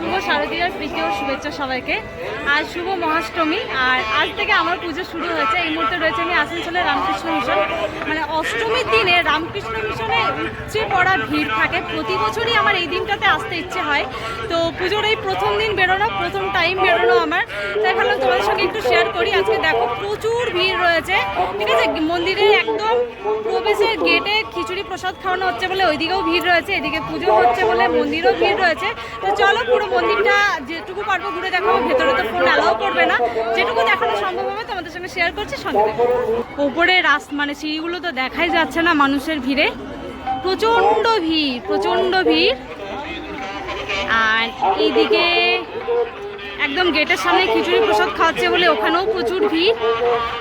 শুভ শারদীয়ার প্রীতি ও শুভেচ্ছা সবাইকে। আজ শুভ মহাষ্টমী, আর আজ থেকে আমার পুজো শুরু হয়েছে। এই মুহূর্তে রয়েছে আমি আসানসোলের রামকৃষ্ণ মিশন। মানে অষ্টমীর দিনে রামকৃষ্ণ মিশনে উপচে পড়া ভিড় থাকে। প্রতি বছরই আমার এই দিনটাতে আসতে ইচ্ছে হয়। তো পুজোর এই প্রথম দিন বেরোনো, প্রথম টাইম বেরোনো আমার, তাই ভাবলাম তোমাদের সঙ্গে একটু শেয়ার করি। আজকে দেখো প্রচুর ভিড় রয়েছে, ঠিক আছে। মন্দিরের একদম প্রবেশের গেটে খিচুড়ি প্রসাদ খাওয়ানো হচ্ছে বলে ওইদিকেও ভিড় রয়েছে, এদিকে পুজো হচ্ছে বলে মন্দিরেও ভিড় রয়েছে। তো চলো পুরো মন্দিরটা যেটুকু পারবো ঘুরে দেখাবো। ভেতরে তো ফোন অ্যালাও করবে না, যেটুকু দেখানো সম্ভব হবে তোমাদের সঙ্গে শেয়ার করছি, সঙ্গে দেখো। ওপরে মানে সিঁড়িগুলো তো দেখাই যাচ্ছে না মানুষের ভিড়ে, প্রচণ্ড ভিড়, প্রচণ্ড ভিড়। আর এইদিকে একদম গেটের সামনে খিচুড়ি প্রসাদ খাওয়াচ্ছে বলে ওখানেও প্রচুর ভিড়।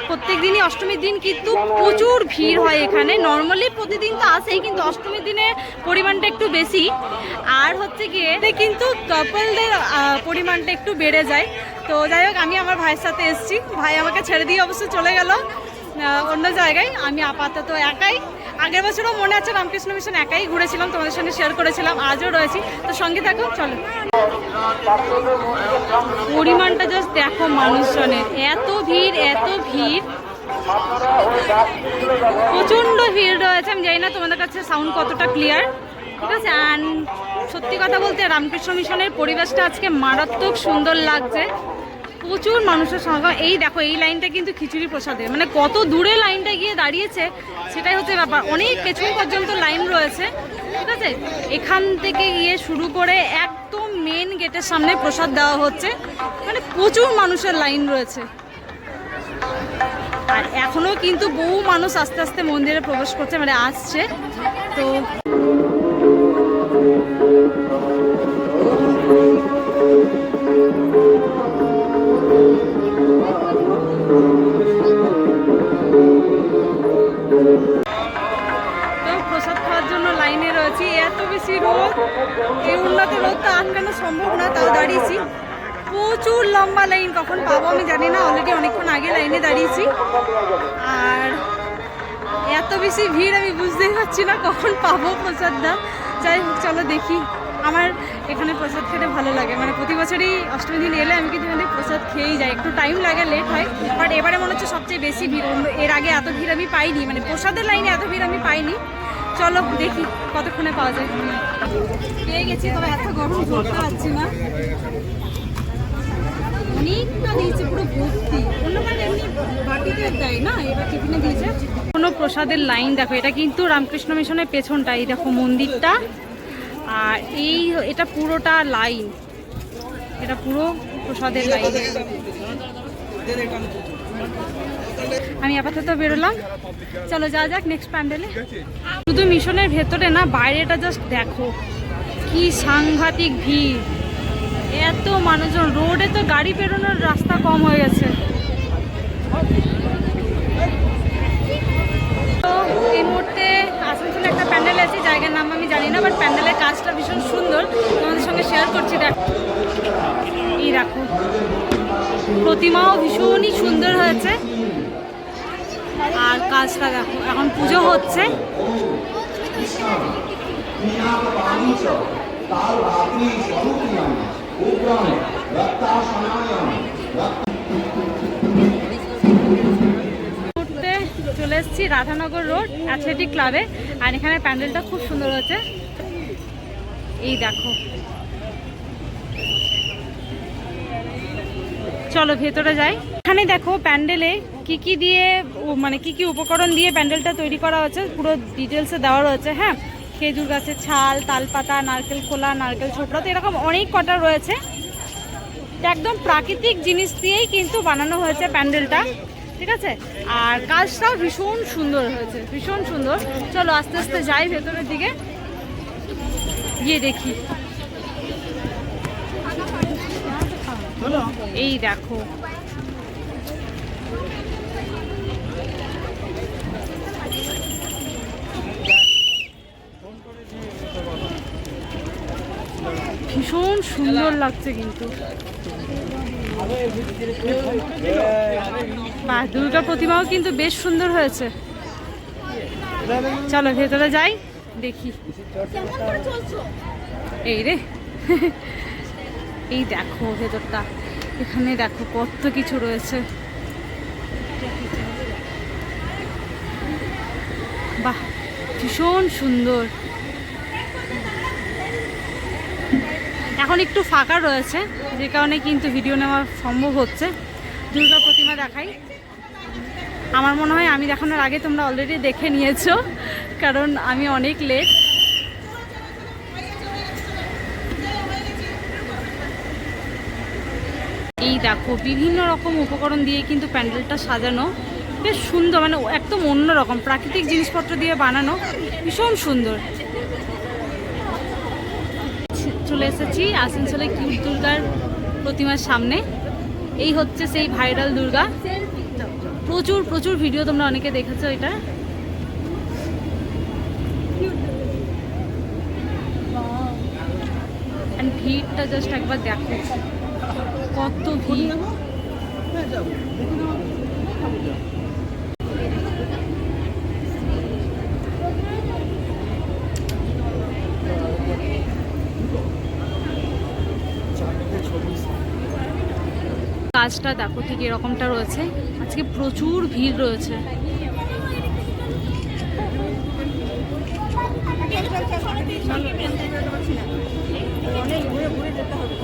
প্রত্যেক দিনই অষ্টমীর দিন কিন্তু প্রচুর ভিড় হয় এখানে। নর্মালি প্রতিদিন তো আসেই, কিন্তু অষ্টমীর দিনে পরিমাণটা একটু বেশি। আর হচ্ছে গিয়ে কিন্তু কাপলদের পরিমাণটা একটু বেড়ে যায়। তো যাই হোক, আমি আমার ভাইয়ের সাথে এসেছি। ভাই আমাকে ছেড়ে দিয়ে অবশ্য চলে গেল অন্য জায়গায়। আমি আপাতত একাই। আগের বছরও মনে আছে রামকৃষ্ণ মিশন একাই ঘুরেছিলাম, তোমাদের সঙ্গে শেয়ার করেছিলাম, আজও রয়েছি। তো সঙ্গে থাকো, চলো। পরিমাণটা জাস্ট দেখো মানুষজনের, এত ভিড়, এত ভিড়, প্রচণ্ড ভিড় রয়েছে। আমি জানি না তোমাদের কাছে সাউন্ড কতটা ক্লিয়ার, ঠিক আছে। অ্যান্ড সত্যি কথা বলতে রামকৃষ্ণ মিশনের পরিবেশটা আজকে মারাত্মক সুন্দর লাগছে। প্রচুর মানুষের সঙ্গে। এই দেখো, এই লাইনটা কিন্তু খিচুড়ি প্রসাদের, মানে কত দূরে লাইনটা গিয়ে দাঁড়িয়েছে সেটাই হচ্ছে ব্যাপার। অনেক পেছন পর্যন্ত লাইন রয়েছে, ঠিক আছে। এখান থেকে গিয়ে শুরু করে একদম মেন গেটের সামনে প্রসাদ দেওয়া হচ্ছে, মানে প্রচুর মানুষের লাইন রয়েছে। আর এখনও কিন্তু বহু মানুষ আস্তে আস্তে মন্দিরে প্রবেশ করছে, মানে আসছে। তো প্রসাদ খাওয়ার জন্য লাইনে রয়েছি। এত বেশি রোদ, এই উন্নত রোদটা আটকানো সম্ভব না, তাও দাঁড়িয়েছি। প্রচুর লম্বা লাইন, কখন পাবো আমি জানি না। অলরেডি অনেকক্ষণ আগে লাইনে দাঁড়িয়েছি। আর এত বেশি ভিড়, আমি বুঝতেই পারছি না কখন পাবো প্রসাদটা। যাই হোক, চলো দেখি। আমার এখানে প্রসাদ খেতে ভালো লাগে, মানে প্রতি বছরই অষ্টমী দিন এলে আমি কিন্তু এখানে প্রসাদ খেয়েই যাই। একটু টাইম লাগে, লেট হয়, বাট এবারে মনে হচ্ছে সবচেয়ে বেশি ভিড়। এর আগে এত ভিড় আমি পাইনি, মানে প্রসাদের লাইনে এত ভিড় আমি পাইনি। চলো দেখি কতক্ষণে পাওয়া যায়। পেয়ে গেছি, তবে এত গরম ধরতে পারছি না। অনেকটা দিয়েছে, পুরো ভর্তি। অন্যবার এমনি বাটিতে দেয় না, এবার টিফিনে দিয়েছে। কোনো প্রসাদের লাইন দেখো, এটা কিন্তু রামকৃষ্ণ মিশনের পেছনটা। এই দেখো মন্দিরটা, আর এটা পুরোটা লাইন, এটা পুরো প্রসাদের লাইন। আমি আপাতত বেরোলাম, চলো যা যাক নেক্সট প্যান্ডেলে। শুধু মিশনের ভেতরে না, বাইরেটা জাস্ট দেখো কি সাংঘাতিক ভিড়, এত মানুষজন। রোডে তো গাড়ি বেরোনোর রাস্তা কম হয়ে গেছে। তো এই মুহূর্তে আসানসোলে একটা প্যান্ডেলে আছে, জায়গার নাম আমি জানি না, বাট প্যান্ডেলের কাজটা ভীষণ সুন্দর, তোমাদের সঙ্গে শেয়ার করছি। এই দেখো, প্রতিমাও ভীষণই সুন্দর হয়েছে। আর কাজটা দেখো, এখন পুজো হচ্ছে। চলে এসেছি রাধানগর রোড অ্যাথলেটিক ক্লাবে, আর এখানে প্যান্ডেলটা খুব সুন্দর হয়েছে। এই দেখো, চলো ভেতরে যাই। এখানে দেখো প্যান্ডেলে কি দিয়ে, মানে কি উপকরণ দিয়ে প্যান্ডেলটা তৈরি করা হচ্ছে পুরো ডিটেলসে দেওয়া রয়েছে। হ্যাঁ, খেজুর গাছের ছাল, তালপাতা, নারকেল খোলা, নারকেল ছোবড়া, তো এরকম অনেক কটা রয়েছে। একদম প্রাকৃতিক জিনিস দিয়েই কিন্তু বানানো হয়েছে প্যান্ডেলটা, ঠিক আছে। আর কাজটাও ভীষণ সুন্দর হয়েছে, ভীষণ সুন্দর। চলো আস্তে আস্তে যাই ভেতরের দিকে, গিয়ে দেখি। এই দেখো, ভীষণ সুন্দর লাগছে কিন্তু। বাহ, দুর্গা প্রতিমাও কিন্তু বেশ সুন্দর হয়েছে। চলো ভেতরে যাই, দেখি। এই রে এই দেখো ভেতরটা, এখানে দেখো কত কিছু রয়েছে। বাহ, ভীষণ সুন্দর। এখন একটু ফাঁকা রয়েছে, যে কারণে কিন্তু ভিডিও নেওয়া সম্ভব হচ্ছে। দুর্গা প্রতিমা দেখাই। আমার মনে হয় আমি দেখানোর আগে তোমরা অলরেডি দেখে নিয়েছো, কারণ আমি অনেক লেট। এই দেখো বিভিন্ন রকম উপকরণ দিয়ে কিন্তু প্যান্ডেলটা সাজানো, বেশ সুন্দর, মানে একদম অন্যরকম প্রাকৃতিক জিনিসপত্র দিয়ে বানানো, ভীষণ সুন্দর। চলে এসেছি আসানসোলে কিউট দুর্গার প্রতিমার সামনে। এই হচ্ছে সেই ভাইরাল দুর্গা, প্রচুর প্রচুর ভিডিও তোমরা অনেকে দেখেছো এটা। ভিড়টা জাস্ট একবার দেখো, কত ভিড়। কাজটা দেখো ঠিক এরকমটা রয়েছে, আজকে প্রচুর ভিড় রয়েছে। অনেক ঘুরে ঘুরে যেতে হবে।